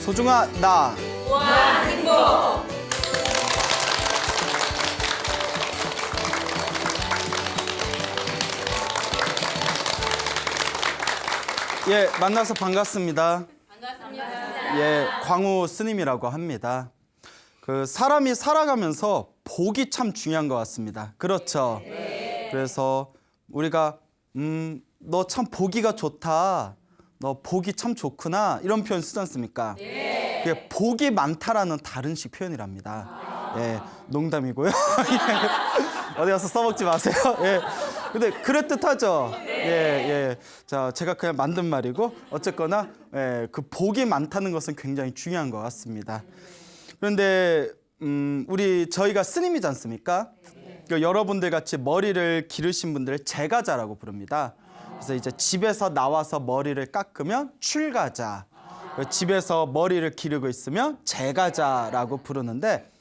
소중아 나 무한 행복. 예, 만나서 반갑습니다. 반갑습니다. 예, 광우 스님이라고 합니다. 그 사람이 살아가면서 복이 참 중요한 것 같습니다. 그렇죠? 네. 그래서 우리가 너 참 보기가 좋다. 너 복이 참 좋구나. 이런 표현 쓰지 않습니까? 네. 그게 복이 많다라는 다른식 표현이랍니다. 예, 농담이고요. 어디 가서 써먹지 마세요. 예. 근데 그럴듯하죠. 예, 예. 자, 제가 그냥 만든 말이고 어쨌거나 예, 그 복이 많다는 것은 굉장히 중요한 것 같습니다. 그런데 저희가 스님이지 않습니까? 여러분들 같이 머리를 기르신 분들을 제가자라고 부릅니다. 그래서 이제 집에서 나와서 머리를 깎으면 출가자, 집에서 머리를 기르고 있으면 제가자라고 부르는데,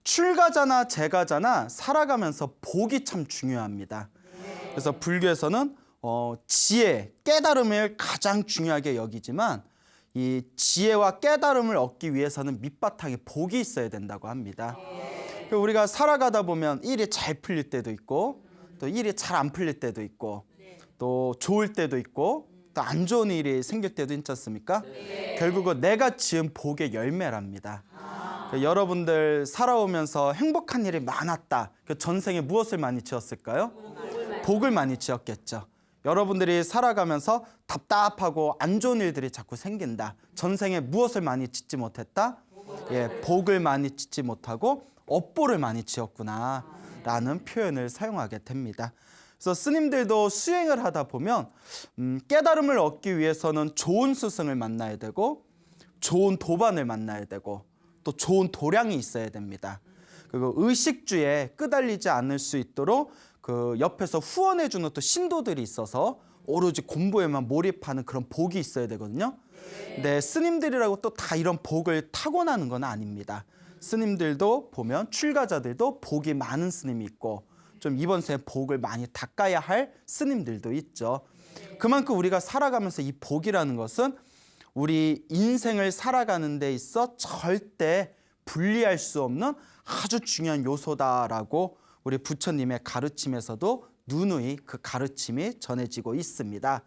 출가자나 제가자나 살아가면서 복이 참 중요합니다. 그래서 불교에서는 지혜, 깨달음을 가장 중요하게 여기지만 이 지혜와 깨달음을 얻기 위해서는 밑바탕에 복이 있어야 된다고 합니다. 우리가 살아가다 보면 일이 잘 풀릴 때도 있고 또 일이 잘 안 풀릴 때도 있고 또 좋을 때도 있고 또 안 좋은 일이 생길 때도 있지 않습니까? 결국은 내가 지은 복의 열매랍니다. 여러분들 살아오면서 행복한 일이 많았다. 전생에 무엇을 많이 지었을까요? 복을 많이 지었겠죠. 여러분들이 살아가면서 답답하고 안 좋은 일들이 자꾸 생긴다. 전생에 무엇을 많이 짓지 못했다? 예, 복을 많이 짓지 못하고 업보를 많이 지었구나 라는 표현을 사용하게 됩니다. 그래서 스님들도 수행을 하다 보면 깨달음을 얻기 위해서는 좋은 스승을 만나야 되고 좋은 도반을 만나야 되고 또 좋은 도량이 있어야 됩니다. 그리고 의식주에 끄달리지 않을 수 있도록 그 옆에서 후원해주는 또 신도들이 있어서 오로지 공부에만 몰입하는 그런 복이 있어야 되거든요. 근데 스님들이라고 또 다 이런 복을 타고나는 건 아닙니다. 스님들도 보면 출가자들도 복이 많은 스님이 있고 좀 이번 생에 복을 많이 닦아야 할 스님들도 있죠. 그만큼 우리가 살아가면서 이 복이라는 것은 우리 인생을 살아가는 데 있어 절대 분리할 수 없는 아주 중요한 요소다라고 우리 부처님의 가르침에서도 누누이 그 가르침이 전해지고 있습니다.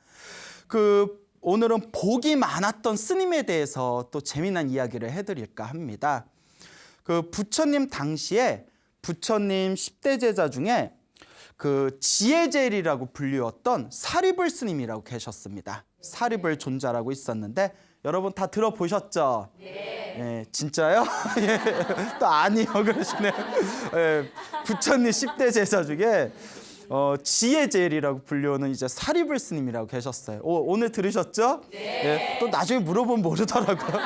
오늘은 복이 많았던 스님에 대해서 또 재미난 이야기를 해드릴까 합니다. 부처님 당시에 부처님 10대 제자 중에 지혜제일이라고 불리웠던 사리불 스님이라고 계셨습니다. 사리불 존자라고 있었는데 여러분 다 들어보셨죠? 네. 예, 진짜요? 예, 또 아니요 그러시네요. 예, 부처님 10대 제자 중에 지혜제일이라고 불리우는 이제 사리불 스님이라고 계셨어요. 오늘 들으셨죠? 네. 예, 또 나중에 물어보면 모르더라고요.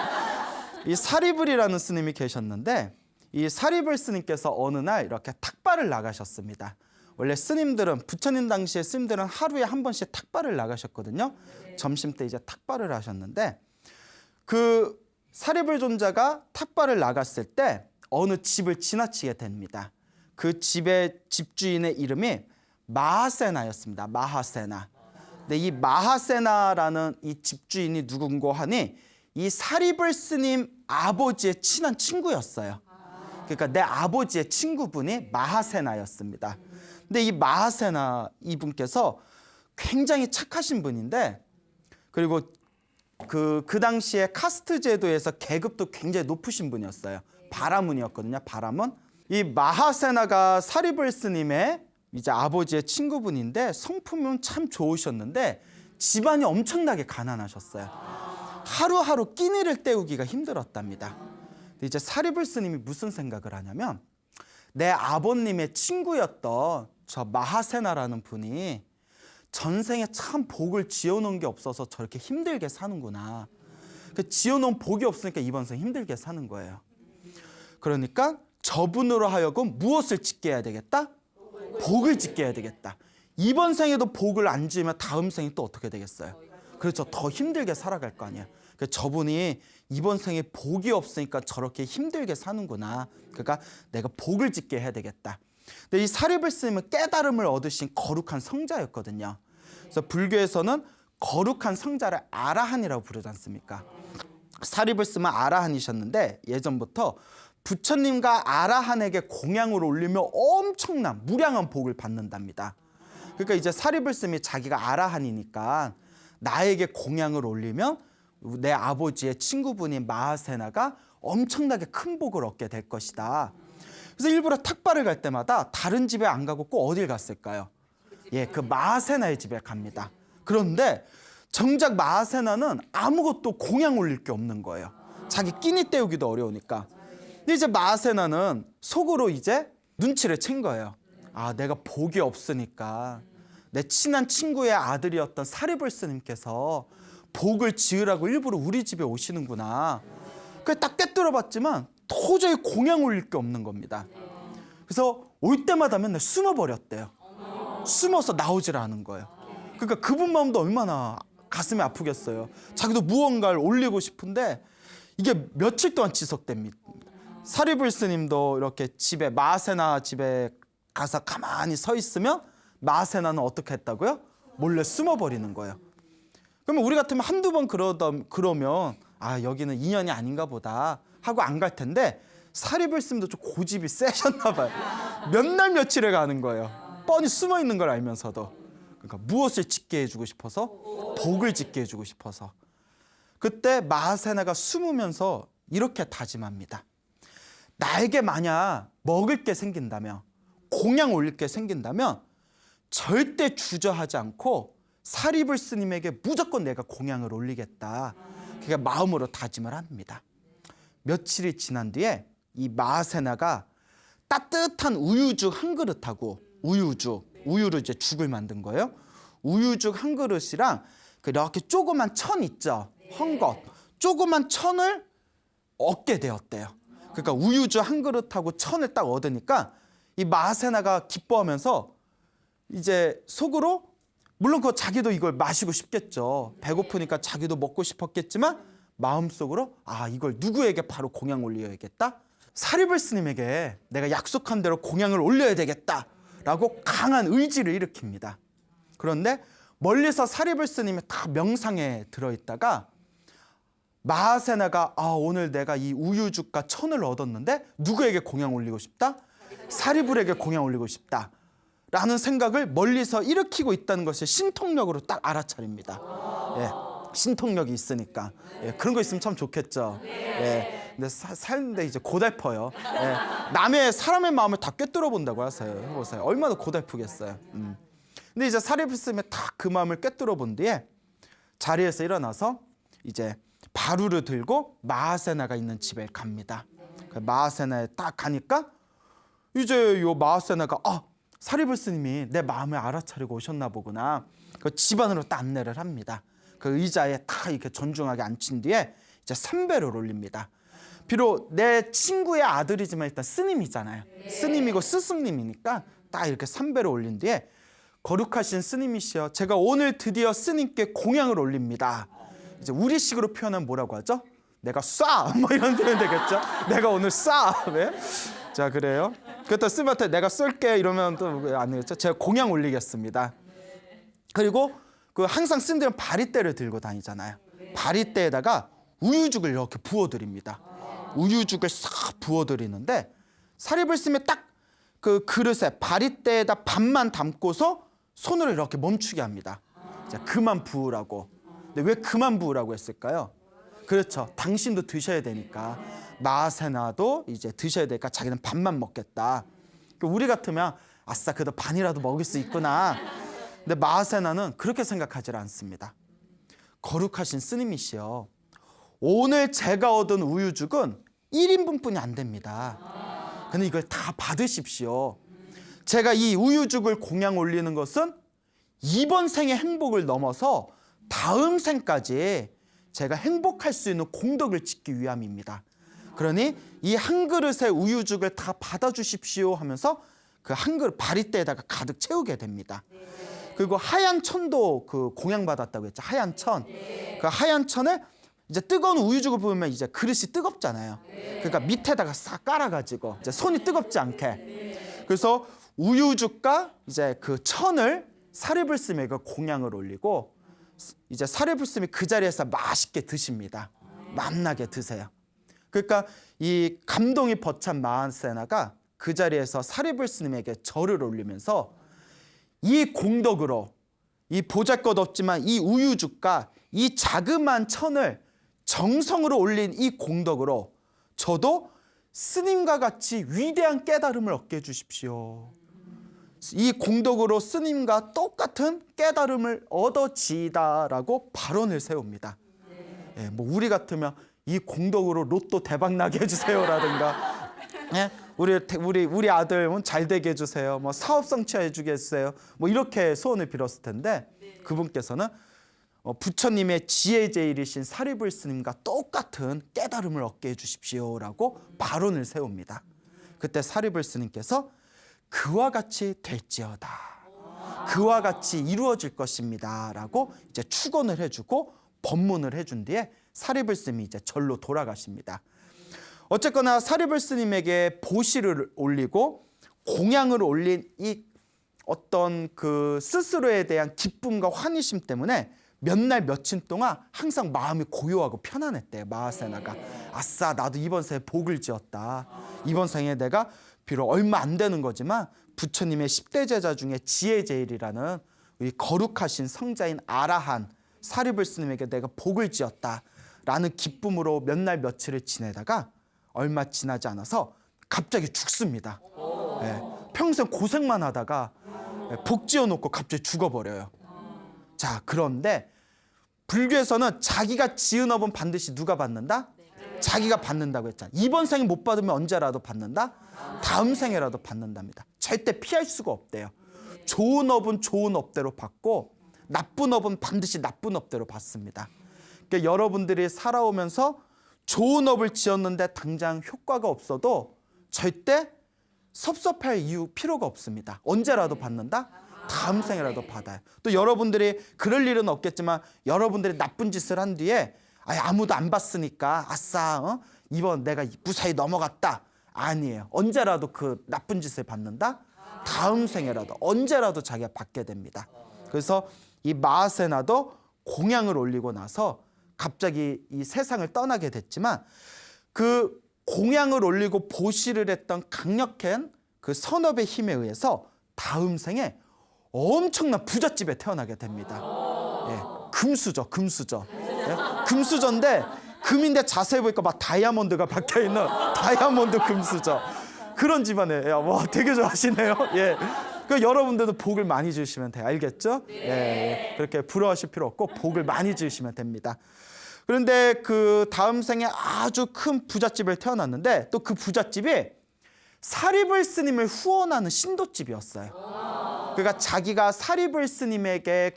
이 사리불이라는 스님이 계셨는데 이 사리불 스님께서 어느 날 이렇게 탁발을 나가셨습니다. 원래 스님들은 부처님 당시에 스님들은 하루에 한 번씩 탁발을 나가셨거든요. 점심 때 이제 탁발을 하셨는데 그 사리불 존자가 탁발을 나갔을 때 어느 집을 지나치게 됩니다. 그 집의 집주인의 이름이 마하세나였습니다. 마하세나. 근데 이 마하세나라는 이 집주인이 누군고 하니 이 사리불 스님 아버지의 친한 친구였어요. 그러니까 내 아버지의 친구분이 마하세나였습니다. 근데 이 마하세나 이분께서 굉장히 착하신 분인데 그리고 그 당시에 카스트 제도에서 계급도 굉장히 높으신 분이었어요. 바라문이었거든요. 바라문. 이 마하세나가 사리불 스님의 이제 아버지의 친구분인데 성품은 참 좋으셨는데 집안이 엄청나게 가난하셨어요. 하루하루 끼니를 때우기가 힘들었답니다. 근데 이제 사리불 스님이 무슨 생각을 하냐면 내 아버님의 친구였던 저 마하세나라는 분이 전생에 참 복을 지어놓은 게 없어서 저렇게 힘들게 사는구나. 지어놓은 복이 없으니까 이번 생 힘들게 사는 거예요. 그러니까 저분으로 하여금 무엇을 짓게 해야 되겠다? 복을 짓게 해야 되겠다. 이번 생에도 복을 안 지으면 다음 생이 또 어떻게 되겠어요? 그렇죠. 더 힘들게 살아갈 거 아니에요. 저분이 이번 생에 복이 없으니까 저렇게 힘들게 사는구나. 그러니까 내가 복을 짓게 해야 되겠다. 근데 이 사리불 스님은 깨달음을 얻으신 거룩한 성자였거든요. 그래서 불교에서는 거룩한 성자를 아라한이라고 부르지 않습니까? 사립을 쓰면 아라한이셨는데 예전부터 부처님과 아라한에게 공양을 올리며 엄청난 무량한 복을 받는답니다. 그러니까 이제 사립을 쓰면 자기가 아라한이니까 나에게 공양을 올리면 내 아버지의 친구분인 마하세나가 엄청나게 큰 복을 얻게 될 것이다. 그래서 일부러 탁발을 갈 때마다 다른 집에 안 가고 꼭 어딜 갔을까요? 예, 그 마하세나의 집에 갑니다. 그런데 정작 마하세나는 아무것도 공양 올릴 게 없는 거예요. 자기 끼니 때우기도 어려우니까. 근데 이제 마하세나는 속으로 이제 눈치를 챈 거예요. 아, 내가 복이 없으니까 내 친한 친구의 아들이었던 사립을 스님께서 복을 지으라고 일부러 우리 집에 오시는구나. 그래 딱 꿰뚫어봤지만 도저히 공양 올릴 게 없는 겁니다. 그래서 올 때마다 맨날 숨어버렸대요. 숨어서 나오질 않은 거예요. 그러니까 그분 마음도 얼마나 가슴이 아프겠어요. 자기도 무언가를 올리고 싶은데 이게 며칠 동안 지속됩니다. 사리불 스님도 이렇게 집에 마하세나 집에 가서 가만히 서 있으면 마하세나는 어떻게 했다고요? 몰래 숨어버리는 거예요. 그러면 우리 같으면 한두 번 그러면 아 여기는 인연이 아닌가 보다 하고 안 갈 텐데 사리불 스님도 좀 고집이 세셨나 봐요. 몇 날 며칠을 가는 거예요. 뻔히 숨어 있는 걸 알면서도. 그러니까 무엇을 짓게 해주고 싶어서? 복을 짓게 해주고 싶어서. 그때 마하세나가 숨으면서 이렇게 다짐합니다. 나에게 만약 먹을 게 생긴다면, 공양 올릴 게 생긴다면 절대 주저하지 않고 사리불 스님에게 무조건 내가 공양을 올리겠다. 그게 마음으로 다짐을 합니다. 며칠이 지난 뒤에 이 마하세나가 따뜻한 우유죽 한 그릇하고 우유로 이제 죽을 만든 거예요. 우유죽 한 그릇이랑 이렇게 조그만 천 있죠. 헝겊. 조그만 천을 얻게 되었대요. 그러니까 우유죽 한 그릇하고 천을 딱 얻으니까 이 마하세나가 기뻐하면서 이제 속으로 물론 그 자기도 이걸 마시고 싶겠죠. 배고프니까 자기도 먹고 싶었겠지만 마음속으로 아 이걸 누구에게 바로 공양 올려야겠다. 사리불 스님에게 내가 약속한 대로 공양을 올려야 되겠다라고 강한 의지를 일으킵니다. 그런데 멀리서 사리불 스님이 다 명상에 들어있다가 마하세나가 아 오늘 내가 이 우유죽과 천을 얻었는데 누구에게 공양 올리고 싶다? 사리불에게 공양 올리고 싶다. 라는 생각을 멀리서 일으키고 있다는 것을 신통력으로 딱 알아차립니다. 예, 신통력이 있으니까. 예, 그런 거 있으면 참 좋겠죠. 예, 근데 사는데 이제 고달퍼요. 예, 남의 사람의 마음을 다 꿰뚫어 본다고 하세요. 해보세요. 얼마나 고달프겠어요. 근데 이제 사리불 스님이 딱 그 마음을 꿰뚫어 본 뒤에 자리에서 일어나서 이제 바루를 들고 마하세나가 있는 집에 갑니다. 마하세나에 딱 가니까 이제 요 마하세나가 사리불 스님이 내 마음을 알아차리고 오셨나 보구나. 그 집안으로 딱 안내를 합니다. 그 의자에 딱 이렇게 존중하게 앉힌 뒤에 이제 삼배를 올립니다. 비록 내 친구의 아들이지만 일단 스님이잖아요. 스님이고 스승님이니까 딱 이렇게 삼배를 올린 뒤에 거룩하신 스님이시여 제가 오늘 드디어 스님께 공양을 올립니다. 이제 우리식으로 표현하면 뭐라고 하죠? 내가 쏴! 뭐 이런 표현 되겠죠? 내가 오늘 쏴! 네? 자 그래요. 그렇다 스님한테 내가 쏠게 이러면 또 안 되겠죠. 제가 공양 올리겠습니다. 그리고 그 항상 스님들은 바리떼를 들고 다니잖아요. 바리떼에다가 우유죽을 이렇게 부어드립니다. 우유죽을 싹 부어드리는데 사리불 스님이 딱 그 그릇에 바리떼에다 반만 담고서 손으로 이렇게 멈추게 합니다. 자, 그만 부으라고. 근데 왜 그만 부으라고 했을까요? 그렇죠. 당신도 드셔야 되니까. 마하세나도 이제 드셔야 되니까 자기는 반만 먹겠다. 우리 같으면 아싸 그래도 반이라도 먹을 수 있구나. 근데 마하세나는 그렇게 생각하지 않습니다. 거룩하신 스님이시여 오늘 제가 얻은 우유죽은 1인분뿐이 안 됩니다. 근데 이걸 다 받으십시오. 제가 이 우유죽을 공양 올리는 것은 이번 생의 행복을 넘어서 다음 생까지 제가 행복할 수 있는 공덕을 짓기 위함입니다. 그러니 이 한 그릇의 우유죽을 다 받아주십시오 하면서 그 한 그릇 바리떼에다가 가득 채우게 됩니다. 그리고 하얀 천도 그 공양 받았다고 했죠. 하얀 천. 그 하얀 천에 이제 뜨거운 우유죽을 부으면 이제 그릇이 뜨겁잖아요. 그러니까 밑에다가 싹 깔아가지고 이제 손이 뜨겁지 않게. 그래서 우유죽과 이제 그 천을 사리불 스님에게 공양을 올리고 이제 사리불 스님이 그 자리에서 맛있게 드십니다. 만나게 드세요. 그러니까 이 감동이 벅찬 마세나가 그 자리에서 사리불 스님에게 절을 올리면서 이 공덕으로 이 보잘것없지만 이 우유죽과 이 자그마한 천을 정성으로 올린 이 공덕으로 저도 스님과 같이 위대한 깨달음을 얻게 해주십시오. 이 공덕으로 스님과 똑같은 깨달음을 얻어지이다라고 발언을 세웁니다. 예, 뭐 우리 같으면 이 공덕으로 로또 대박 나게 해주세요라든가, 예? 우리 아들 잘 되게 해주세요. 뭐 사업 성취해 주겠어요. 뭐 이렇게 소원을 빌었을 텐데 그분께서는 부처님의 지혜 제일이신 사리불 스님과 똑같은 깨달음을 얻게 해주십시오라고 발언을 세웁니다. 그때 사리불 스님께서 그와 같이 될지어다. 그와 같이 이루어질 것입니다라고 이제 축원을 해주고 법문을 해준 뒤에 사리불 스님이 이제 절로 돌아가십니다. 어쨌거나 사리불 스님에게 보시를 올리고 공양을 올린 이 어떤 그 스스로에 대한 기쁨과 환희심 때문에 몇 날 며칠 동안 항상 마음이 고요하고 편안했대요. 마하세나가. 아싸, 나도 이번 생에 복을 지었다. 이번 생에 내가 비록 얼마 안 되는 거지만 부처님의 10대 제자 중에 지혜 제일이라는 이 거룩하신 성자인 아라한 사리불 스님에게 내가 복을 지었다라는 기쁨으로 몇 날 며칠을 지내다가 얼마 지나지 않아서 갑자기 죽습니다. 예, 평생 고생만 하다가 복 지어놓고 갑자기 죽어버려요. 자, 그런데 불교에서는 자기가 지은 업은 반드시 누가 받는다? 자기가 받는다고 했잖아. 이번 생에 못 받으면 언제라도 받는다? 다음 생에라도 받는답니다. 절대 피할 수가 없대요. 좋은 업은 좋은 업대로 받고 나쁜 업은 반드시 나쁜 업대로 받습니다. 그러니까 여러분들이 살아오면서 좋은 업을 지었는데 당장 효과가 없어도 절대 섭섭할 이유 필요가 없습니다. 언제라도 받는다? 다음 생에라도 받아요. 또 여러분들이 그럴 일은 없겠지만 여러분들이 나쁜 짓을 한 뒤에 아무도 안 봤으니까 아싸 이번 내가 무사히 넘어갔다. 아니에요. 언제라도 그 나쁜 짓을 받는다? 다음 생에라도 언제라도 자기가 받게 됩니다. 그래서 이 마하세나도 공양을 올리고 나서 갑자기 이 세상을 떠나게 됐지만 그 공양을 올리고 보시를 했던 강력한 그 선업의 힘에 의해서 다음 생에 엄청난 부잣집에 태어나게 됩니다. 예, 금수저. 예, 금수저인데 금인데 자세히 보니까 막 다이아몬드가 박혀있는 다이아몬드 금수저. 그런 집안에 와 되게 좋아하시네요. 예. 그 여러분들도 복을 많이 주시면 돼요. 알겠죠? 예. 그렇게 부러워하실 필요 없고 복을 많이 주시면 됩니다. 그런데 그 다음 생에 아주 큰 부잣집을 태어났는데 또 그 부잣집이 사리불 스님을 후원하는 신도집이었어요. 그러니까 자기가 사리불 스님에게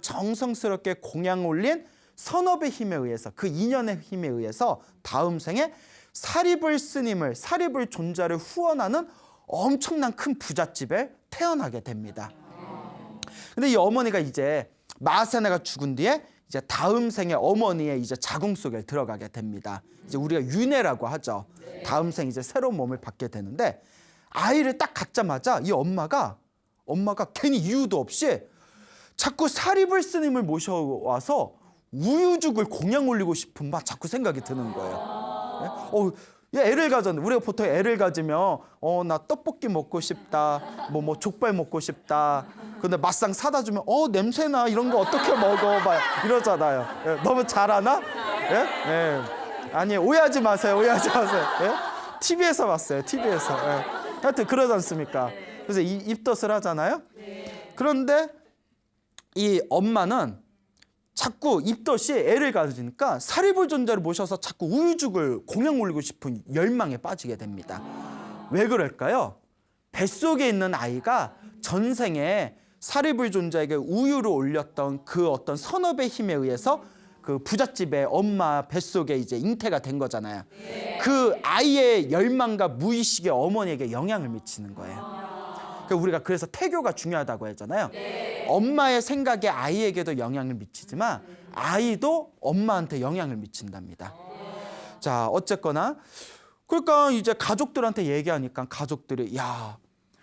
정성스럽게 공양 올린 선업의 힘에 의해서 그 인연의 힘에 의해서 다음 생에 사리불 스님을 사리불 존자를 후원하는 엄청난 큰 부잣집에 태어나게 됩니다. 근데 이 어머니가 이제 마하세나가 죽은 뒤에 이제 다음 생에 어머니의 이제 자궁 속에 들어가게 됩니다. 이제 우리가 윤회라고 하죠. 다음 생 이제 새로운 몸을 받게 되는데 아이를 딱 갖자마자 이 엄마가 괜히 이유도 없이 자꾸 사리불 스님을 모셔와서 우유죽을 공양 올리고 싶은 막 자꾸 생각이 드는 거예요. 애를 가졌는데 우리가 보통 애를 가지면 나 떡볶이 먹고 싶다, 뭐 족발 먹고 싶다. 근데 막상 사다 주면 냄새나 이런 거 어떻게 먹어 막 이러잖아요. 예, 너무 잘하나? 예? 예. 아니 오해하지 마세요. 예? TV에서 봤어요. TV에서. 예. 하여튼 그러지 않습니까? 그래서 입덧을 하잖아요. 그런데 이 엄마는 자꾸 입덧이 애를 가지니까 사리불 존자를 모셔서 자꾸 우유죽을 공양 올리고 싶은 열망에 빠지게 됩니다. 왜 그럴까요? 뱃속에 있는 아이가 전생에 사리불 존자에게 우유를 올렸던 그 어떤 선업의 힘에 의해서 그 부잣집의 엄마 뱃속에 이제 잉태가 된 거잖아요. 그 아이의 열망과 무의식의 어머니에게 영향을 미치는 거예요. 우리가 그래서 태교가 중요하다고 했잖아요. 엄마의 생각이 아이에게도 영향을 미치지만 아이도 엄마한테 영향을 미친답니다. 자, 어쨌거나 그러니까 이제 가족들한테 얘기하니까 가족들이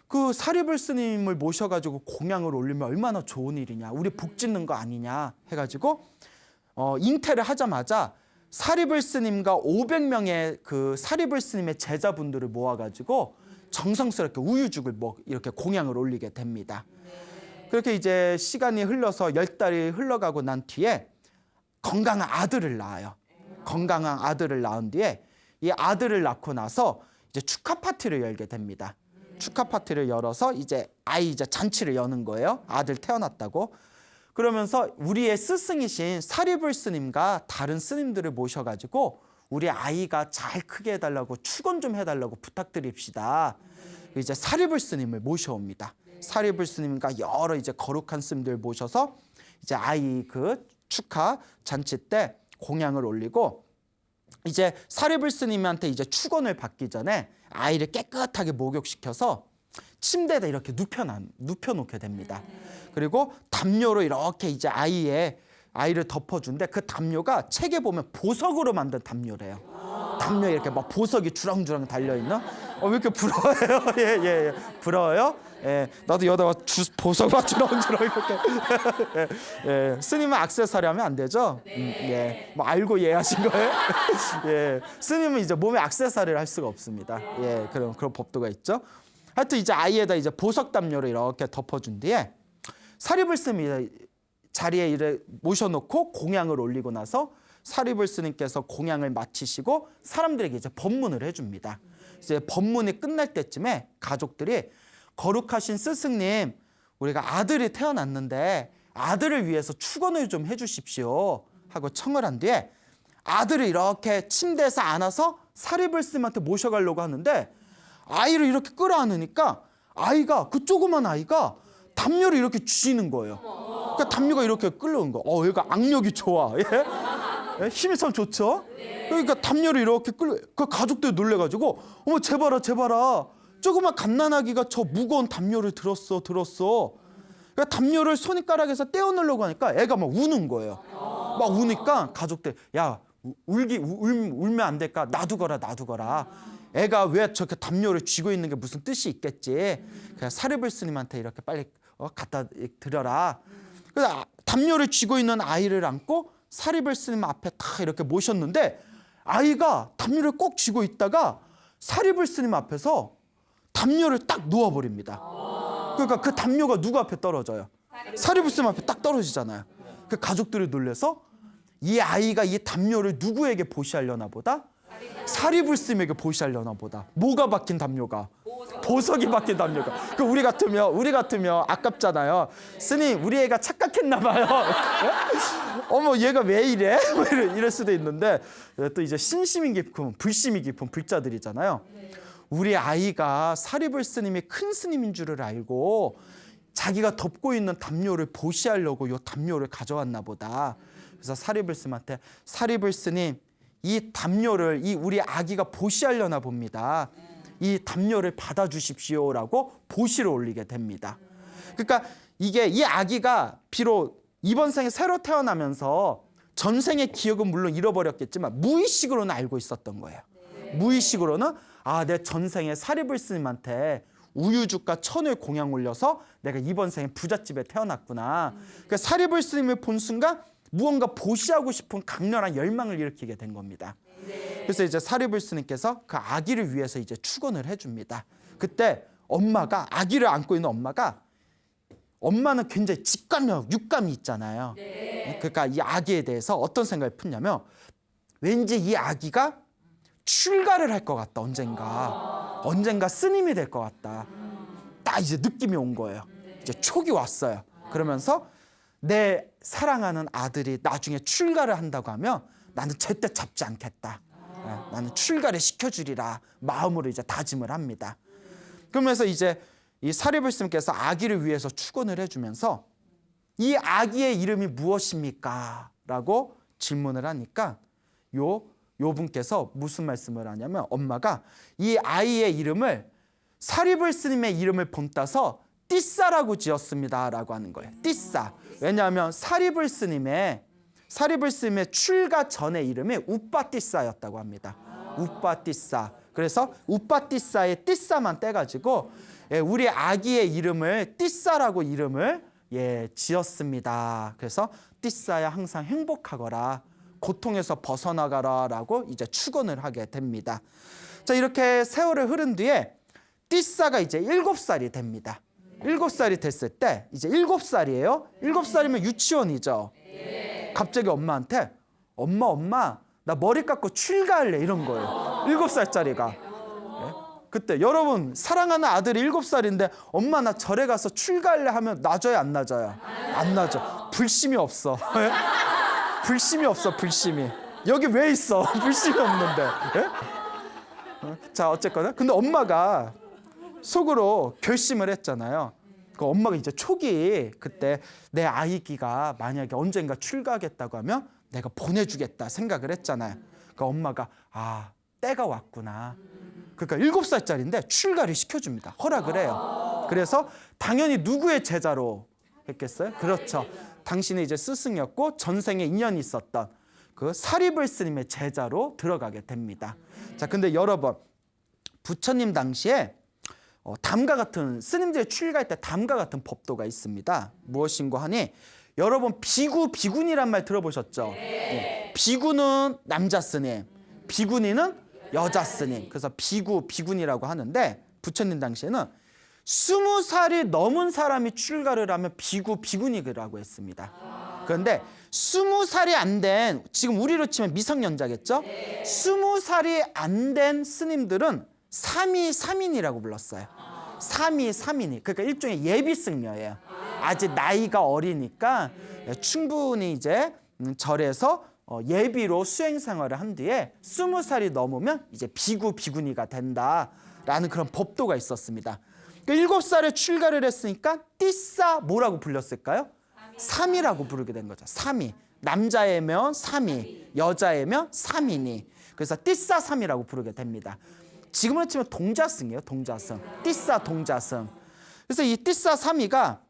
그 사리불 스님을 모셔가지고 공양을 올리면 얼마나 좋은 일이냐, 우리 복 짓는 거 아니냐 해가지고 잉태를 하자마자 사리불 스님과 500명의 그 사리불 스님의 제자분들을 모아가지고 정성스럽게 우유죽을 이렇게 공양을 올리게 됩니다. 그렇게 이제 시간이 흘러서 10달이 흘러가고 난 뒤에 건강한 아들을 낳아요. 건강한 아들을 낳은 뒤에 이 아들을 낳고 나서 이제 축하 파티를 열게 됩니다. 축하 파티를 열어서 이제 잔치를 여는 거예요. 아들 태어났다고. 그러면서 우리의 스승이신 사리불 스님과 다른 스님들을 모셔가지고 우리 아이가 잘 크게 해달라고 축원 좀 해달라고 부탁드립시다. 이제 사리불 스님을 모셔옵니다. 사리불 스님과 여러 이제 거룩한 스님들 모셔서 이제 아이 그 축하 잔치 때 공양을 올리고 이제 사리불 스님한테 이제 축원을 받기 전에 아이를 깨끗하게 목욕시켜서 침대에다 이렇게 눕혀놓게 됩니다. 그리고 담요로 이렇게 이제 아이를 덮어준데 그 담요가 책에 보면 보석으로 만든 담요래요. 담요에 이렇게 막 보석이 주렁주렁 달려있는? 왜 이렇게 부러워요? 예. 부러워요? 예. 나도 여기다가 보석 막 주렁주렁 이렇게. 예. 스님은 액세서리 하면 안 되죠? 예. 뭐 알고 이해하신 거예요? 예. 스님은 이제 몸에 액세서리를 할 수가 없습니다. 예. 그런 법도가 있죠. 하여튼 이제 아이에다 이제 보석 담요를 이렇게 덮어준 뒤에 사리불 스님이 자리에 이래 모셔놓고 공양을 올리고 나서 사리불 스님께서 공양을 마치시고 사람들에게 이제 법문을 해줍니다. 이제 법문이 끝날 때쯤에 가족들이 거룩하신 스승님, 우리가 아들이 태어났는데 아들을 위해서 축원을 좀 해주십시오 하고 청을 한 뒤에 아들을 이렇게 침대에서 안아서 사리불 스님한테 모셔가려고 하는데 아이를 이렇게 끌어안으니까 그 조그만 아이가 담요를 이렇게 쥐는 거예요. 그러니까 담요가 이렇게 끌려온 거. 얘가 악력이 좋아. 예? 힘이 참 좋죠. 그러니까 담요를 이렇게 그 가족들이 놀래가지고 어머 제발아. 조그만 갓난아기가 저 무거운 담요를 들었어. 그러니까 담요를 손가락에서 떼어내려고 하니까 애가 막 우는 거예요. 막 우니까 가족들 야 울면 안 될까? 놔두거라. 애가 왜 저렇게 담요를 쥐고 있는 게 무슨 뜻이 있겠지. 그냥 사리불 스님한테 이렇게 빨리 갖다 드려라. 그래서 담요를 쥐고 있는 아이를 안고 사리불 스님 앞에 딱 이렇게 모셨는데 아이가 담요를 꼭 쥐고 있다가 사리불 스님 앞에서 담요를 딱 놓아버립니다. 그러니까 그 담요가 누구 앞에 떨어져요? 사리불 스님 앞에 딱 떨어지잖아요. 그 가족들이 놀래서 이 아이가 이 담요를 누구에게 보시하려나 보다? 사리불 스님에게 보시하려나 보다. 뭐가 박힌 담요가? 보석이 박힌 담요가. 그 우리 같으면 아깝잖아요. 스님, 우리 애가 착각했나 봐요. 어머, 얘가 왜 이래? 이럴 수도 있는데 또 이제 신심이 깊은 불심이 깊은 불자들이잖아요. 우리 아이가 사리불 스님이 큰 스님인 줄을 알고 자기가 덮고 있는 담요를 보시하려고 요 담요를 가져왔나 보다. 그래서 사리불 스님한테 사리불 스님, 이 담요를 우리 아기가 보시하려나 봅니다. 이 담요를 받아주십시오라고 보시를 올리게 됩니다. 그러니까 이 아기가 비록 이번 생에 새로 태어나면서 전생의 기억은 물론 잃어버렸겠지만 무의식으로는 알고 있었던 거예요. 무의식으로는 내 전생에 사리불 스님한테 우유죽과 천을 공양 올려서 내가 이번 생에 부잣집에 태어났구나. 그러니까 사리불 스님을 본 순간 무언가 보시하고 싶은 강렬한 열망을 일으키게 된 겁니다. 그래서 이제 사리불 스님께서 그 아기를 위해서 이제 축원을 해줍니다. 그때 아기를 안고 있는 엄마는 굉장히 직감력, 육감이 있잖아요. 그러니까 이 아기에 대해서 어떤 생각을 품냐면 왠지 이 아기가 출가를 할 것 같다. 언젠가 스님이 될 것 같다. 딱 이제 느낌이 온 거예요. 이제 촉이 왔어요. 그러면서 내 사랑하는 아들이 나중에 출가를 한다고 하면 나는 절대 잡지 않겠다. 나는 출가를 시켜주리라 마음으로 이제 다짐을 합니다. 그러면서 이제 이 사리불 스님께서 아기를 위해서 축원을 해주면서 이 아기의 이름이 무엇입니까? 라고 질문을 하니까 요 분께서 무슨 말씀을 하냐면 엄마가 이 아이의 이름을 사리불 스님의 이름을 본따서 띠싸라고 지었습니다 라고 하는 거예요. 띠싸. 왜냐하면 사리불 스님의 출가 전의 이름이 우빠띠싸였다고 합니다. 우빠띠싸. 그래서 우빠띠싸의 띠싸만 떼가지고 우리 아기의 이름을 띠싸라고 이름을 지었습니다. 그래서 띠싸야 항상 행복하거라. 고통에서 벗어나가라라고 이제 축원을 하게 됩니다. 자, 이렇게 세월을 흐른 뒤에 띠사가 이제 7살이 됩니다. 7살이 됐을 때 이제 7살이에요. 7살이면 유치원이죠. 갑자기 엄마한테 엄마 나 머리 깎고 출가할래 이런 거예요. 7살짜리가. 그때 여러분 사랑하는 아들이 7살인데 엄마 나 절에 가서 출가할래 하면 놔줘요 안 놔줘요? 안 놔줘. 불심이 없어. 불심이 없어. 불심이. 여기 왜 있어? 불심이 없는데. 자 어쨌거나 근데 엄마가 속으로 결심을 했잖아요. 그 엄마가 이제 초기 그때 내 아이기가 만약에 언젠가 출가하겠다고 하면 내가 보내주겠다 생각을 했잖아요. 그 엄마가 때가 왔구나. 그러니까 7살짜리인데 출가를 시켜줍니다. 허락을 해요. 그래서 당연히 누구의 제자로 했겠어요? 그렇죠. 당신의 이제 스승이었고 전생에 인연이 있었던 그 사리불 스님의 제자로 들어가게 됩니다. 자, 근데 여러분 부처님 당시에 담과 같은 스님들이 출가할 때 담과 같은 법도가 있습니다. 무엇인고 하니 여러분 비구니란 말 들어보셨죠? 네. 비구는 남자 스님, 비구니는 여자 스님. 그래서 비구니라고 하는데 부처님 당시에는 20살이 넘은 사람이 출가를 하면 비구니라고 했습니다. 그런데 20살이 안 된 지금 우리로 치면 미성년자겠죠? 20살이 안 된 스님들은 삼인이라고 불렀어요. 삼인이. 그러니까 일종의 예비 승려예요. 아직 나이가 어리니까 충분히 이제 절에서 예비로 수행 생활을 한 뒤에 20살이 넘으면 이제 비구니가 된다라는 그런 법도가 있었습니다. 그러니까 7살에 출가를 했으니까 띠싸 뭐라고 불렸을까요? 삼이라고 부르게 된 거죠. 삼이. 남자애면 삼이, 여자애면 삼인이. 그래서 띠싸 삼이라고 부르게 됩니다. 지금으로 치면 동자승이에요. 동자승. 띠싸 동자승. 그래서 이 띠싸 삼이가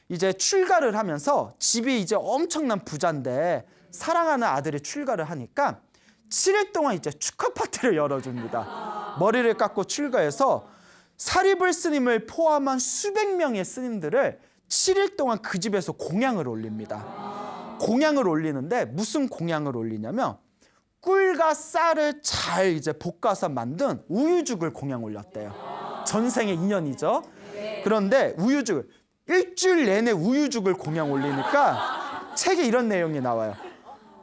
이제 출가를 하면서 집이 이제 엄청난 부자인데 사랑하는 아들이 출가를 하니까 7일 동안 이제 축하 파티를 열어줍니다. 머리를 깎고 출가해서 사리불 스님을 포함한 수백 명의 스님들을 7일 동안 그 집에서 공양을 올립니다. 공양을 올리는데 무슨 공양을 올리냐면 꿀과 쌀을 잘 이제 볶아서 만든 우유죽을 공양 올렸대요. 전생의 인연이죠. 그런데 우유죽을 일주일 내내 우유죽을 공양 올리니까 책에 이런 내용이 나와요.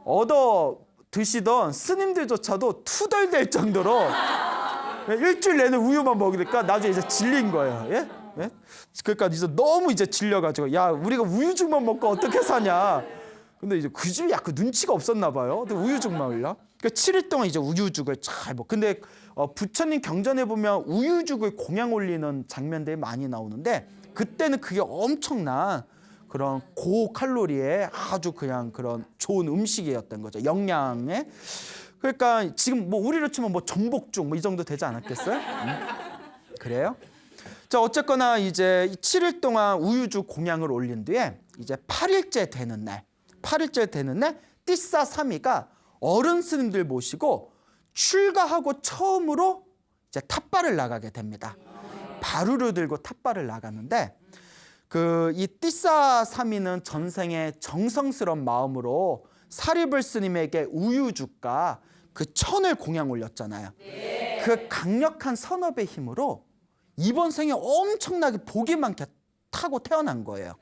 얻어 드시던 스님들조차도 투덜댈 정도로 일주일 내내 우유만 먹으니까 나중에 이제 질린 거예요. 예? 예? 그러니까 이제 너무 이제 질려가지고 야 우리가 우유죽만 먹고 어떻게 사냐. 근데 이제 그 집이 약간 눈치가 없었나 봐요. 근데 우유죽만 올려. 그러니까 7일 동안 이제 우유죽을 잘 먹. 근데 부처님 경전에 보면 우유죽을 공양 올리는 장면들이 많이 나오는데 그때는 그게 엄청난 그런 고칼로리의 아주 그냥 그런 좋은 음식이었던 거죠. 영양에. 그러니까 지금 뭐 우리로 치면 뭐 전복죽 뭐 이 정도 되지 않았겠어요? 그래요? 자, 어쨌거나 이제 7일 동안 우유죽 공양을 올린 뒤에 이제 8일째 되는 날 띠싸 삼이가 어른 스님들 모시고 출가하고 처음으로 이제 탑발을 나가게 됩니다. 바루를 들고 탑발을 나가는데 이 띠싸 삼이는 전생에 정성스러운 마음으로 사리불 스님에게 우유죽과 그 천을 공양 올렸잖아요. 그 강력한 선업의 힘으로 이번 생에 엄청나게 복이 많게 타고 태어난 거예요.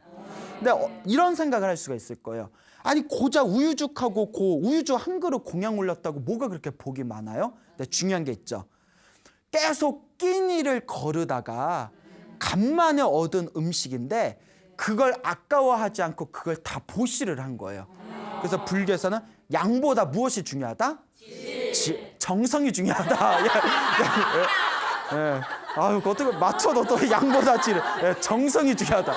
근데 이런 생각을 할 수가 있을 거예요. 아니 고작 우유죽하고 우유죽 한 그릇 공양 올렸다고 뭐가 그렇게 복이 많아요? 근데 중요한 게 있죠. 계속 끼니를 거르다가 간만에 얻은 음식인데 그걸 아까워하지 않고 그걸 다 보시를 한 거예요. 그래서 불교에서는 양보다 무엇이 중요하다? 정성이 중요하다. 예. 아유, 어떻게 맞춰도 또 양보다 질. 예, 정성이 중요하다.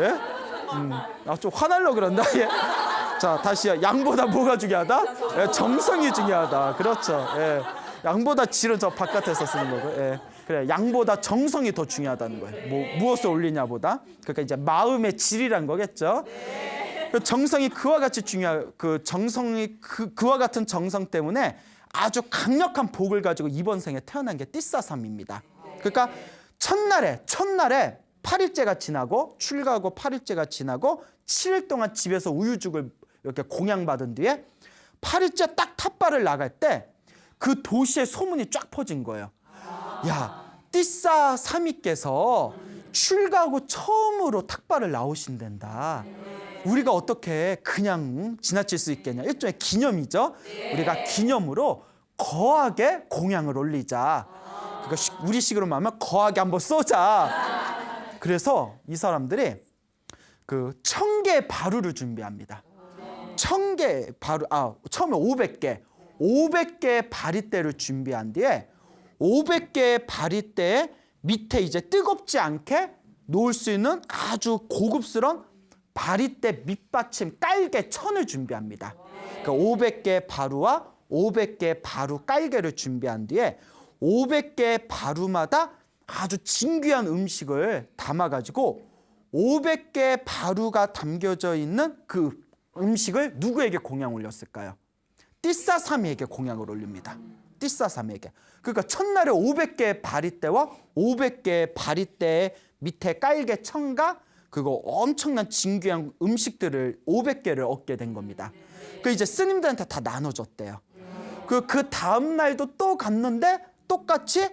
예? 좀 화날려 그런다. 예. 자, 다시요. 양보다 뭐가 중요하다? 예, 정성이 중요하다. 그렇죠. 예. 양보다 질은 저 바깥에서 쓰는 거고. 예. 그래, 양보다 정성이 더 중요하다는 거예요. 무엇을 올리냐보다. 그러니까 이제 마음의 질이란 거겠죠. 그 정성이 그와 같이 그와 같은 정성 때문에 아주 강력한 복을 가지고 이번 생에 태어난 게 띠싸삼입니다. 그러니까 첫날에 8일째가 지나고 출가하고 8일째가 지나고 7일 동안 집에서 우유죽을 이렇게 공양받은 뒤에 8일째 딱 탑발을 나갈 때 그 도시에 소문이 쫙 퍼진 거예요. 야, 띠싸 사미께서 출가하고 처음으로 탁발을 나오신단다. 우리가 어떻게 그냥 지나칠 수 있겠냐. 일종의 기념이죠. 우리가 기념으로 거하게 공양을 올리자. 그러니까 우리식으로 말하면 거하게 한번 쏘자. 그래서 이 사람들이 그 1000개의 바루를 준비합니다. 1000개 바루, 처음에 500개의 바리떼를 준비한 뒤에 500개의 바리떼에 밑에 이제 뜨겁지 않게 놓을 수 있는 아주 고급스러운 바리떼 밑받침 깔개 천을 준비합니다. 그러니까 500개의 바루와 500개의 바루 깔개를 준비한 뒤에 500개의 바루마다 아주 진귀한 음식을 담아가지고 500개의 바루가 담겨져 있는 그 음식을 누구에게 공양 올렸을까요? 띠싸사미에게 공양을 올립니다. 띠싸사미에게. 그러니까 첫날에 500개의 바리떼와 500개의 바리떼의 밑에 깔개 천과 그거 엄청난 진귀한 음식들을 500개를 얻게 된 겁니다. 그 이제 스님들한테 다 나눠줬대요. 그 다음 날도 또 갔는데 똑같이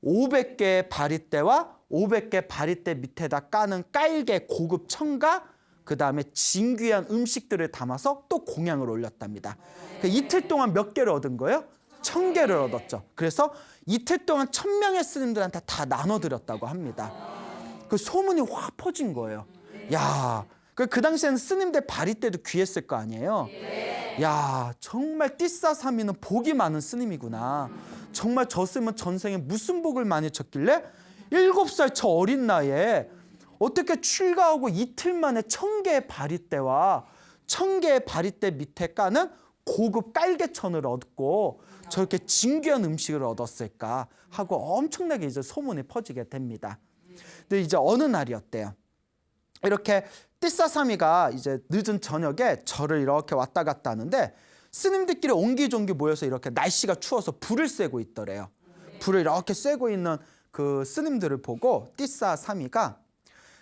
500개의 바리떼와 500개 바리떼 밑에다 까는 깔개 고급 천과 그 다음에 진귀한 음식들을 담아서 또 공양을 올렸답니다. 그 이틀 동안 몇 개를 얻은 거예요? 1000개를 얻었죠. 그래서 이틀 동안 1000명의 스님들한테 다 나눠드렸다고 합니다. 그 소문이 확 퍼진 거예요. 야, 그 당시에는 스님들 바리떼도 귀했을 거 아니에요. 야, 정말 띠싸사미는 복이 많은 스님이구나. 정말 저 스님은 전생에 무슨 복을 많이 쳤길래 7살 저 어린 나이에 어떻게 출가하고 이틀 만에 1000개의 바리떼와 1000개의 바리떼 밑에 까는 고급 깔개천을 얻고 저렇게 진귀한 음식을 얻었을까 하고 엄청나게 이제 소문이 퍼지게 됩니다. 근데 이제 어느 날이었대요. 이렇게 띠싸사미가 이제 늦은 저녁에 절을 이렇게 왔다 갔다 하는데 스님들끼리 옹기종기 모여서 이렇게 날씨가 추워서 불을 쐬고 있더래요. 불을 이렇게 쐬고 있는 그 스님들을 보고 띠싸사미가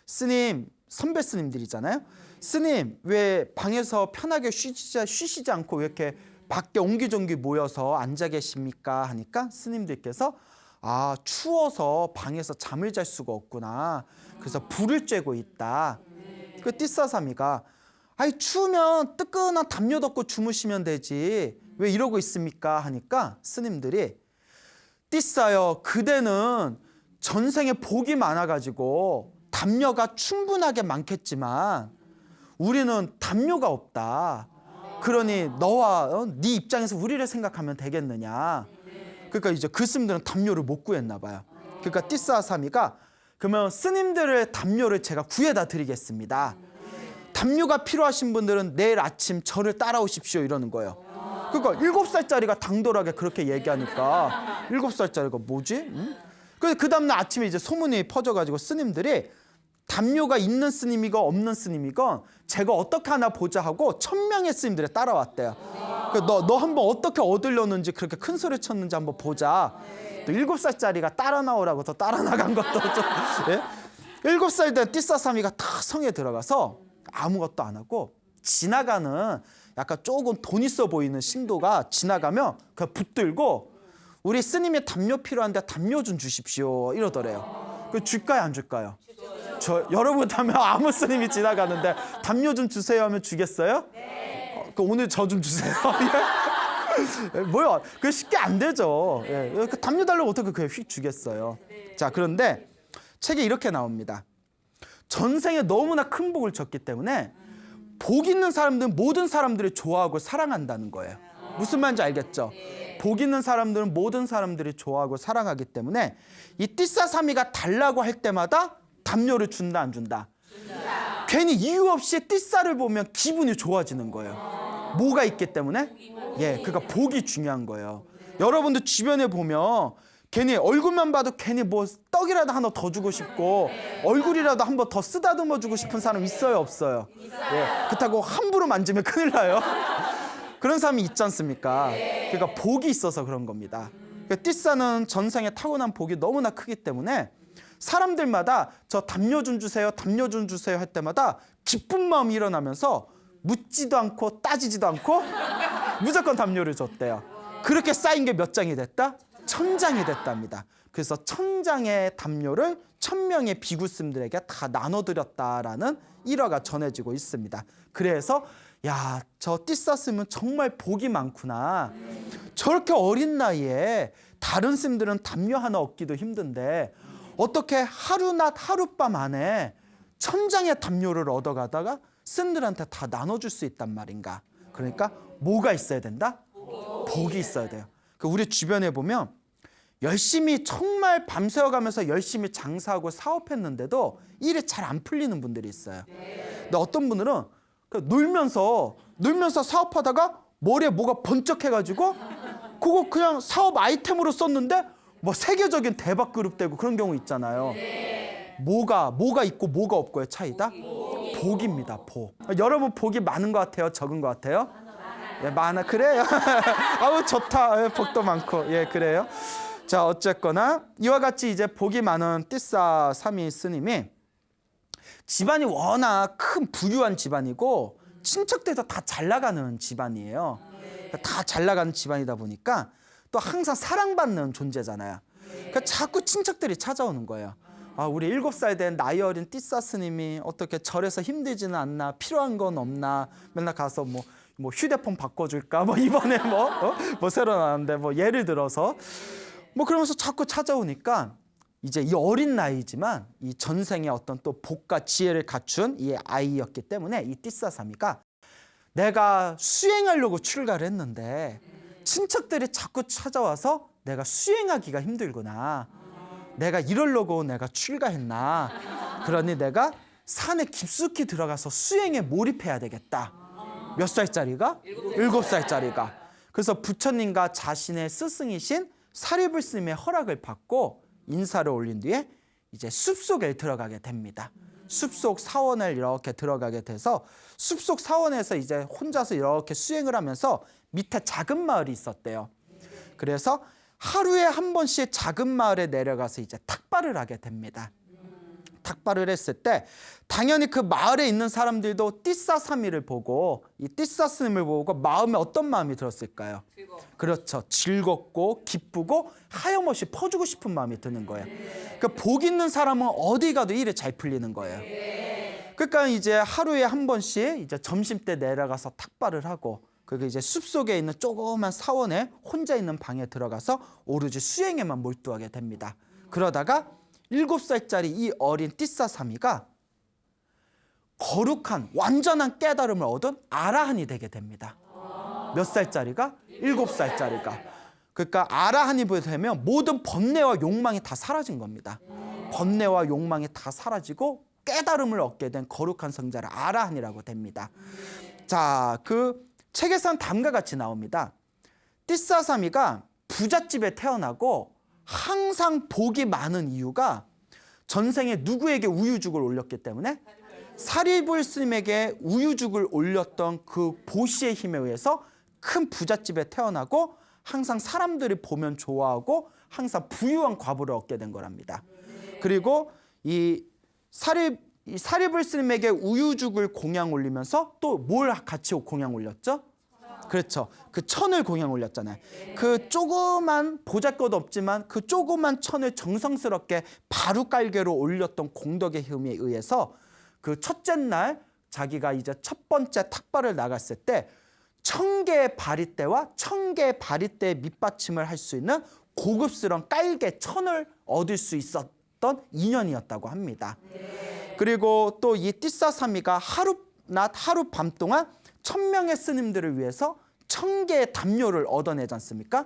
스님, 선배 스님들이잖아요. 스님, 왜 방에서 편하게 쉬시지 않고 왜 이렇게 밖에 옹기종기 모여서 앉아 계십니까? 하니까 스님들께서 추워서 방에서 잠을 잘 수가 없구나. 그래서 불을 쬐고 있다. 그 띠싸사미가 추우면 뜨끈한 담요 덮고 주무시면 되지. 왜 이러고 있습니까? 하니까 스님들이 띠싸여, 그대는 전생에 복이 많아가지고 담요가 충분하게 많겠지만 우리는 담요가 없다. 그러니 너와 네 입장에서 우리를 생각하면 되겠느냐. 그러니까 이제 그 스님들은 담요를 못 구했나 봐요. 그러니까 띠싸사미가 그러면 스님들의 담요를 제가 구해다 드리겠습니다. 담요가 필요하신 분들은 내일 아침 저를 따라오십시오 이러는 거예요. 그러니까 7살짜리가 당돌하게 그렇게 얘기하니까 7살짜리가 뭐지? 응? 그래서 그 다음날 아침에 이제 소문이 퍼져가지고 스님들이 담요가 있는 스님이건 없는 스님이건 제가 어떻게 하나 보자 하고 1000명의 스님들이 따라왔대요. 너 한번 어떻게 얻으려는지 그렇게 큰 소리 쳤는지 한번 보자. 또 7살짜리가 따라 나오라고 더 따라 나간 것도 좀. 예? 7살 된 띠싸사미가 다 성에 들어가서 아무것도 안 하고 지나가는 약간 조금 돈 있어 보이는 신도가 지나가면 그 붙들고 우리 스님이 담요 필요한데 담요 좀 주십시오 이러더래요. 그 줄까요 안 줄까요? 여러분 하면 아무 스님이 지나가는데 담요 좀 주세요 하면 주겠어요? 네. 오늘 저 좀 주세요. 뭐야? 그게 쉽게 안 되죠. 예. 담요 달라고 어떻게 그냥 휙 주겠어요? 자, 그런데 책에 이렇게 나옵니다. 전생에 너무나 큰 복을 줬기 때문에 복 있는 사람들은 모든 사람들이 좋아하고 사랑한다는 거예요. 무슨 말인지 알겠죠? 복 있는 사람들은 모든 사람들이 좋아하고 사랑하기 때문에 이 띠싸사미가 달라고 할 때마다 담요를 준다 안 준다? 준다. 괜히 이유 없이 띠싸를 보면 기분이 좋아지는 거예요. 뭐가 있기 때문에? 그러니까 복이 중요한 거예요. 여러분들 주변에 보면 괜히 얼굴만 봐도 괜히 뭐 떡이라도 하나 더 주고 싶고 얼굴이라도 한번 더 쓰다듬어 주고 싶은 사람 있어요 없어요? 그렇다고 함부로 만지면 큰일 나요. 그런 사람이 있지 않습니까? 그러니까 복이 있어서 그런 겁니다. 그러니까 띠싸는 전생에 타고난 복이 너무나 크기 때문에 사람들마다 저 담요 좀 주세요, 담요 좀 주세요 할 때마다 기쁜 마음이 일어나면서 묻지도 않고 따지지도 않고 무조건 담요를 줬대요. 그렇게 쌓인 게 몇 장이 됐다? 1000장이 됐답니다. 그래서 1000장의 담요를 1000명의 비구슴들에게 다 나눠드렸다라는 일화가 전해지고 있습니다. 그래서 야, 저 띠쌌으면 정말 복이 많구나. 저렇게 어린 나이에 다른 쌤들은 담요 하나 얻기도 힘든데 어떻게 하루낮 하룻밤 안에 1000장의 담요를 얻어가다가 쌤들한테 다 나눠줄 수 있단 말인가. 그러니까 뭐가 있어야 된다? 복이 있어야 돼요. 우리 주변에 보면 열심히 정말 밤새워가면서 열심히 장사하고 사업했는데도 일이 잘 안 풀리는 분들이 있어요. 근데 어떤 분들은 놀면서 사업하다가 머리에 뭐가 번쩍해가지고 그거 그냥 사업 아이템으로 썼는데 뭐 세계적인 대박 그룹 되고 그런 경우 있잖아요. 뭐가 있고 뭐가 없고의 차이다? 복입니다. 복. 여러분 복이 많은 것 같아요? 적은 것 같아요? 예, 많아. 그래요? 아우 좋다. 예, 복도 많고. 예, 그래요. 자, 어쨌거나 이와 같이 이제 복이 많은 띠싸 사미 스님이 집안이 워낙 큰 부유한 집안이고 친척들도 다 잘 나가는 집안이에요. 다 잘 나가는 집안이다 보니까 또 항상 사랑받는 존재잖아요. 그러니까 자꾸 친척들이 찾아오는 거예요. 아, 우리 7살 된 나이 어린 띠싸 스님이 어떻게 절에서 힘들지는 않나, 필요한 건 없나, 맨날 가서 뭐 휴대폰 바꿔줄까, 뭐 이번에 뭐 새로 나왔는데 뭐 예를 들어서 뭐 그러면서 자꾸 찾아오니까 이제 이 어린 나이지만 이 전생의 어떤 또 복과 지혜를 갖춘 이 아이였기 때문에 이 띠싸사미가 내가 수행하려고 출가를 했는데 친척들이 자꾸 찾아와서 내가 수행하기가 힘들구나. 내가 이러려고 내가 출가했나. 그러니 내가 산에 깊숙이 들어가서 수행에 몰입해야 되겠다. 몇 살짜리가? 7살짜리가. 그래서 부처님과 자신의 스승이신 사리불 스님의 허락을 받고 인사를 올린 뒤에 이제 숲속에 들어가게 됩니다. 숲속 사원을 이렇게 들어가게 돼서 숲속 사원에서 이제 혼자서 이렇게 수행을 하면서 밑에 작은 마을이 있었대요. 그래서 하루에 한 번씩 작은 마을에 내려가서 이제 탁발을 하게 됩니다. 탁발을 했을 때 당연히 그 마을에 있는 사람들도 띠싸사미를 보고 이 띠싸 스님을 보고 마음에 어떤 마음이 들었을까요? 그렇죠. 즐겁고 기쁘고 하염없이 퍼주고 싶은 마음이 드는 거예요. 그러니까 복 있는 사람은 어디 가도 일이 잘 풀리는 거예요. 그러니까 이제 하루에 한 번씩 이제 점심 때 내려가서 탁발을 하고 그리고 이제 숲속에 있는 조그만 사원에 혼자 있는 방에 들어가서 오로지 수행에만 몰두하게 됩니다. 그러다가 7살짜리 이 어린 띠싸사미가 거룩한 완전한 깨달음을 얻은 아라한이 되게 됩니다. 몇 살짜리가? 7살짜리가. 그러니까 아라한이 되면 모든 번뇌와 욕망이 다 사라진 겁니다. 번뇌와 욕망이 다 사라지고 깨달음을 얻게 된 거룩한 성자를 아라한이라고 됩니다. 자, 그 책에선 다음과 같이 나옵니다. 띠싸사미가 부잣집에 태어나고 항상 복이 많은 이유가 전생에 누구에게 우유죽을 올렸기 때문에 사리불 스님에게 우유죽을 올렸던 그 보시의 힘에 의해서 큰 부잣집에 태어나고 항상 사람들이 보면 좋아하고 항상 부유한 과부를 얻게 된 거랍니다. 그리고 이 사리불 스님에게 우유죽을 공양 올리면서 또 뭘 같이 공양 올렸죠? 그렇죠. 그 천을 공양 올렸잖아요. 그 조그만 보잘것 없지만 그 조그만 천을 정성스럽게 바루깔개로 올렸던 공덕의 힘에 의해서 그 첫째 날 자기가 이제 첫 번째 탁발을 나갔을 때 1000개의 바리떼와 1000개의 바리떼의 밑받침을 할 수 있는 고급스러운 깔개 천을 얻을 수 있었던 인연이었다고 합니다. 그리고 또 이 띠싸사미가 하룻낮 하룻밤 동안 1000명의 스님들을 위해서 1000개의 담요를 얻어내지 않습니까?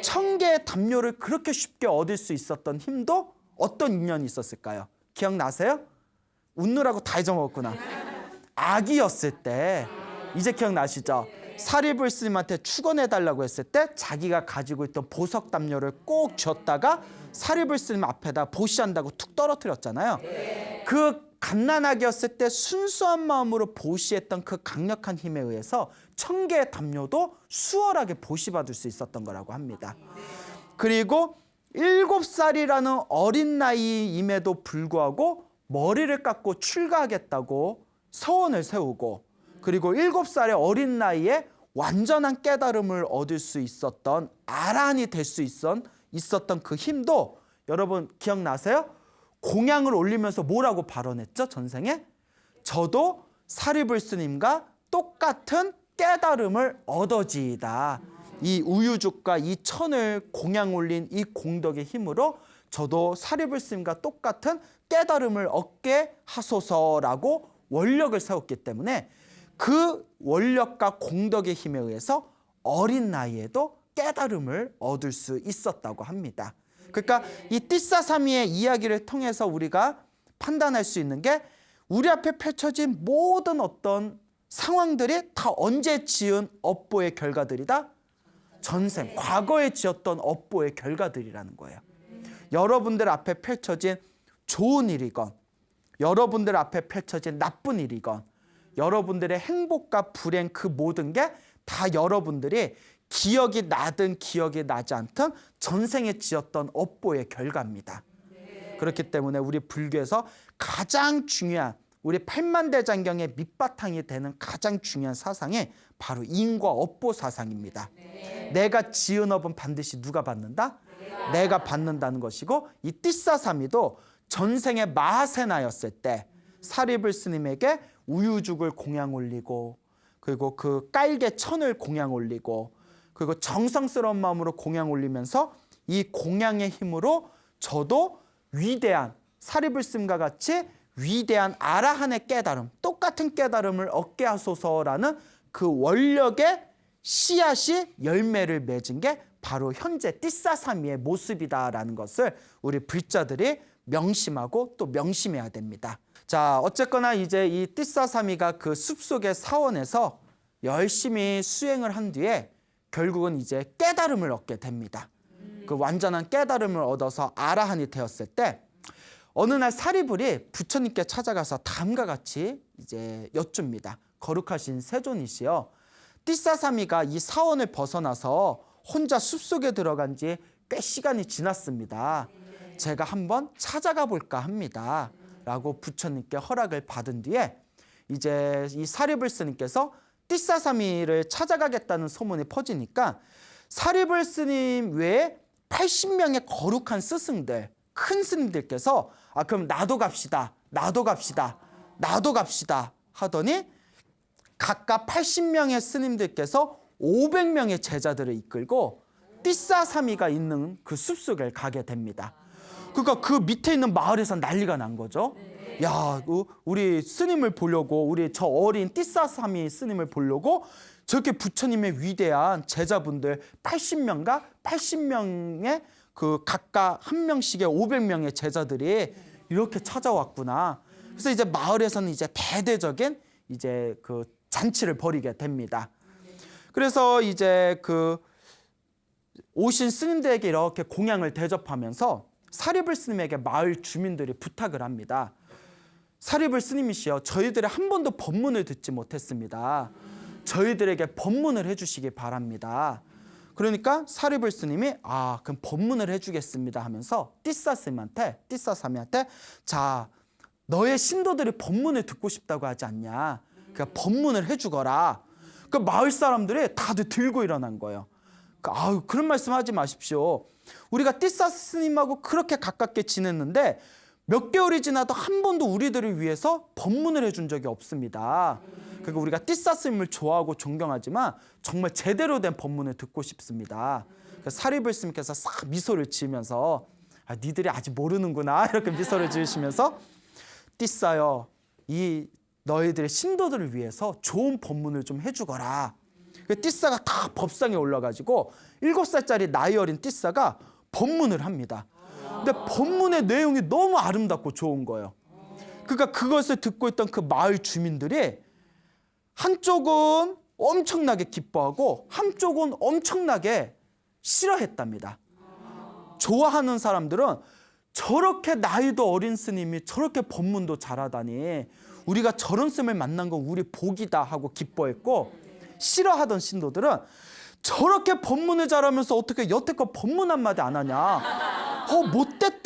1000개의 담요를 그렇게 쉽게 얻을 수 있었던 힘도 어떤 인연이 있었을까요? 기억나세요? 웃느라고 다 잊어먹었구나. 아기였을 때 이제 기억나시죠? 사리불 스님한테 축원해달라고 했을 때 자기가 가지고 있던 보석 담요를 꼭 줬다가 사리불 스님 앞에다 보시한다고 툭 떨어뜨렸잖아요. 그 갓난아기였을 때 순수한 마음으로 보시했던 그 강력한 힘에 의해서 1000개의 담요도 수월하게 보시받을 수 있었던 거라고 합니다. 그리고 7살이라는 어린 나이임에도 불구하고 머리를 깎고 출가하겠다고 서원을 세우고 그리고 7살의 어린 나이에 완전한 깨달음을 얻을 수 있었던, 아란이 될 수 있었던 그 힘도 여러분 기억나세요? 공양을 올리면서 뭐라고 발언했죠? 전생에? 저도 사리불 스님과 똑같은 깨달음을 얻어지이다. 이 우유죽과 이 천을 공양 올린 이 공덕의 힘으로 저도 사리불 스님과 똑같은 깨달음을 얻게 하소서라고 원력을 세웠기 때문에 그 원력과 공덕의 힘에 의해서 어린 나이에도 깨달음을 얻을 수 있었다고 합니다. 그러니까 이 띠사사미의 이야기를 통해서 우리가 판단할 수 있는 게 우리 앞에 펼쳐진 모든 어떤 상황들이 다 언제 지은 업보의 결과들이다? 전생, 과거에 지었던 업보의 결과들이라는 거예요. 여러분들 앞에 펼쳐진 좋은 일이건 여러분들 앞에 펼쳐진 나쁜 일이건 여러분들의 행복과 불행 그 모든 게 다 여러분들이 기억이 나든 기억이 나지 않든 전생에 지었던 업보의 결과입니다. 그렇기 때문에 우리 불교에서 가장 중요한 우리 팔만대장경의 밑바탕이 되는 가장 중요한 사상이 바로 인과 업보 사상입니다. 내가 지은 업은 반드시 누가 받는다? 내가 받는다는 것이고 이 띠사사미도 전생에 마하세나였을 때 사리불 스님에게 우유죽을 공양 올리고 그리고 그 깔개 천을 공양 올리고 그리고 정성스러운 마음으로 공양 올리면서 이 공양의 힘으로 저도 위대한 사리불 스님과 같이 위대한 아라한의 깨달음, 똑같은 깨달음을 얻게 하소서라는 그 원력의 씨앗이 열매를 맺은 게 바로 현재 띠사사미의 모습이다라는 것을 우리 불자들이 명심하고 또 명심해야 됩니다. 자, 어쨌거나 이제 이 띠사사미가 그 숲속의 사원에서 열심히 수행을 한 뒤에 결국은 이제 깨달음을 얻게 됩니다. 그 완전한 깨달음을 얻어서 아라한이 되었을 때 어느 날 사리불이 부처님께 찾아가서 다음과 같이 이제 여쭙니다. 거룩하신 세존이시여, 띠사사미가 이 사원을 벗어나서 혼자 숲속에 들어간 지 꽤 시간이 지났습니다. 제가 한번 찾아가 볼까 합니다. 라고 부처님께 허락을 받은 뒤에 이제 이 사리불 스님께서 띠사사미를 찾아가겠다는 소문이 퍼지니까 사리불 스님 외에 80명의 거룩한 스승들, 큰 스님들께서 그럼 나도 갑시다 하더니 각각 80명의 스님들께서 500명의 제자들을 이끌고 띠사사미가 있는 그 숲속을 가게 됩니다. 그러니까 그 밑에 있는 마을에서 난리가 난 거죠. 야, 우리 스님을 보려고, 우리 저 어린 띠사사미 스님을 보려고 저렇게 부처님의 위대한 제자분들 80명의 그 각각 한 명씩의 500명의 제자들이 이렇게 찾아왔구나. 그래서 이제 마을에서는 이제 대대적인 이제 그 잔치를 벌이게 됩니다. 그래서 이제 그 오신 스님들에게 이렇게 공양을 대접하면서 사리불 스님에게 마을 주민들이 부탁을 합니다. 사리불 스님이시여, 저희들이 한 번도 법문을 듣지 못했습니다. 저희들에게 법문을 해주시기 바랍니다. 그러니까 사리불 스님이 그럼 법문을 해주겠습니다 하면서 띠사사미한테 자, 너의 신도들이 법문을 듣고 싶다고 하지 않냐? 그러니까 법문을 해주거라. 그 마을 사람들이 다들 들고 일어난 거예요. 그런 말씀하지 마십시오. 우리가 띠사 스님하고 그렇게 가깝게 지냈는데 몇 개월이 지나도 한 번도 우리들을 위해서 법문을 해준 적이 없습니다. 그러니까 우리가 띠사 스님을 좋아하고 존경하지만 정말 제대로 된 법문을 듣고 싶습니다. 사리불 스님께서 싹 미소를 지으면서 니들이 아직 모르는구나 이렇게 미소를 지으시면서 띠사여, 이 너희들의 신도들을 위해서 좋은 법문을 좀 해주거라. 띠사가 다 법상에 올라가지고 7살짜리 나이 어린 띠사가 법문을 합니다. 근데 법문의 내용이 너무 아름답고 좋은 거예요. 그러니까 그것을 듣고 있던 그 마을 주민들이 한쪽은 엄청나게 기뻐하고 한쪽은 엄청나게 싫어했답니다. 좋아하는 사람들은 저렇게 나이도 어린 스님이 저렇게 법문도 잘하다니 우리가 저런 스님을 만난 건 우리 복이다 하고 기뻐했고, 싫어하던 신도들은 저렇게 법문을 잘하면서 어떻게 여태껏 법문 한마디 안 하냐,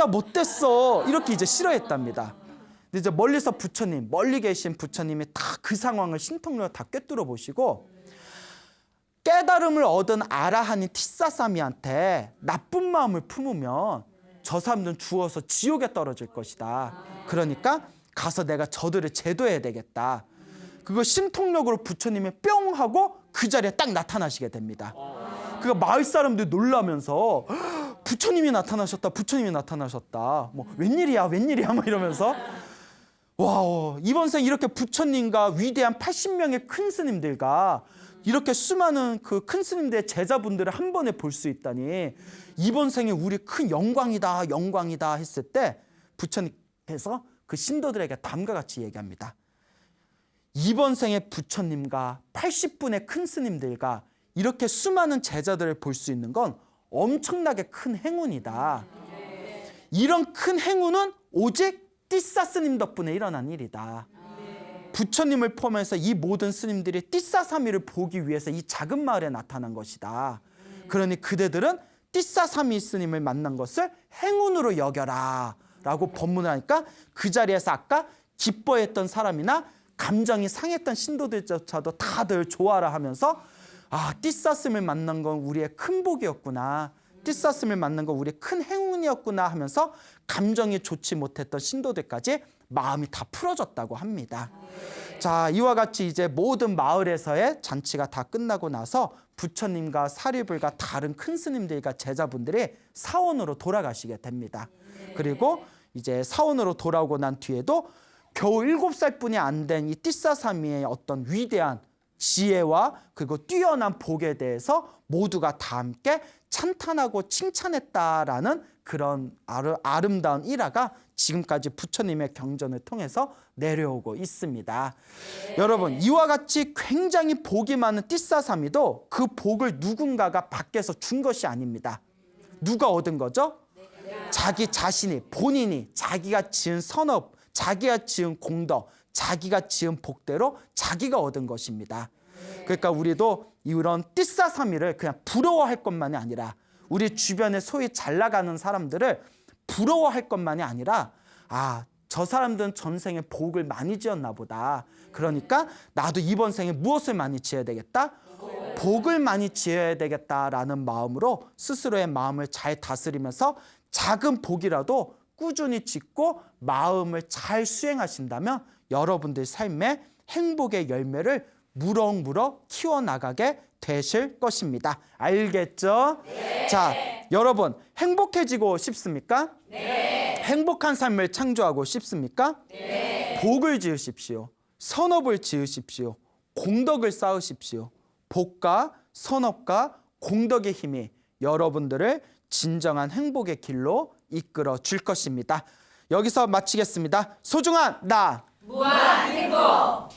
못됐어 이렇게 이제 싫어했답니다. 근데 이제 멀리서 멀리 계신 부처님이 다 그 상황을 신통력으로 다 꿰뚫어 보시고 깨달음을 얻은 아라한인 티사사미한테 나쁜 마음을 품으면 저 사람들은 죽어서 지옥에 떨어질 것이다. 그러니까 가서 내가 저들을 제도해야 되겠다. 그거 신통력으로 부처님이 뿅 하고 그 자리에 딱 나타나시게 됩니다. 그러니까 마을 사람들이 놀라면서 부처님이 나타나셨다, 부처님이 나타나셨다. 뭐 웬일이야, 웬일이야, 뭐 이러면서 와, 이번 생 이렇게 부처님과 위대한 80명의 큰 스님들과 이렇게 수많은 그 큰 스님들의 제자분들을 한 번에 볼 수 있다니 이번 생에 우리 큰 영광이다, 영광이다 했을 때 부처님께서 그 신도들에게 다음과 같이 얘기합니다. 이번 생에 부처님과 80분의 큰 스님들과 이렇게 수많은 제자들을 볼 수 있는 건 엄청나게 큰 행운이다. 이런 큰 행운은 오직 띠싸 스님 덕분에 일어난 일이다. 부처님을 포함해서 이 모든 스님들이 띠싸사미를 보기 위해서 이 작은 마을에 나타난 것이다. 그러니 그대들은 띠싸사미 스님을 만난 것을 행운으로 여겨라 라고 법문을 하니까 그 자리에서 아까 기뻐했던 사람이나 감정이 상했던 신도들조차도 다들 좋아라 하면서 아, 띠싸스님을 만난 건 우리의 큰 복이었구나. 띠싸스님을 만난 건 우리의 큰 행운이었구나 하면서 감정이 좋지 못했던 신도들까지 마음이 다 풀어졌다고 합니다. 자, 이와 같이 이제 모든 마을에서의 잔치가 다 끝나고 나서 부처님과 사리불과 다른 큰 스님들과 제자분들이 사원으로 돌아가시게 됩니다. 그리고 이제 사원으로 돌아오고 난 뒤에도 겨우 7살뿐이 안 된 이 띠싸사미의 어떤 위대한 지혜와 그리고 뛰어난 복에 대해서 모두가 다 함께 찬탄하고 칭찬했다라는 그런 아름다운 일화가 지금까지 부처님의 경전을 통해서 내려오고 있습니다. 여러분, 이와 같이 굉장히 복이 많은 띠싸사미도 그 복을 누군가가 밖에서 준 것이 아닙니다. 누가 얻은 거죠? 자기 자신이, 본인이 자기가 지은 선업, 자기가 지은 공덕, 자기가 지은 복대로 자기가 얻은 것입니다. 그러니까 우리도 이런 띠싸사미를 그냥 부러워할 것만이 아니라 우리 주변에 소위 잘 나가는 사람들을 부러워할 것만이 아니라 아, 저 사람들은 전생에 복을 많이 지었나 보다. 그러니까 나도 이번 생에 무엇을 많이 지어야 되겠다? 복을 많이 지어야 되겠다라는 마음으로 스스로의 마음을 잘 다스리면서 작은 복이라도 꾸준히 짓고 마음을 잘 수행하신다면 여러분들 삶에 행복의 열매를 무럭무럭 키워나가게 되실 것입니다. 알겠죠? 네. 자, 여러분 행복해지고 싶습니까? 네. 행복한 삶을 창조하고 싶습니까? 네. 복을 지으십시오. 선업을 지으십시오. 공덕을 쌓으십시오. 복과 선업과 공덕의 힘이 여러분들을 진정한 행복의 길로 이끌어 줄 것입니다. 여기서 마치겠습니다. 소중한 나 무한 행복.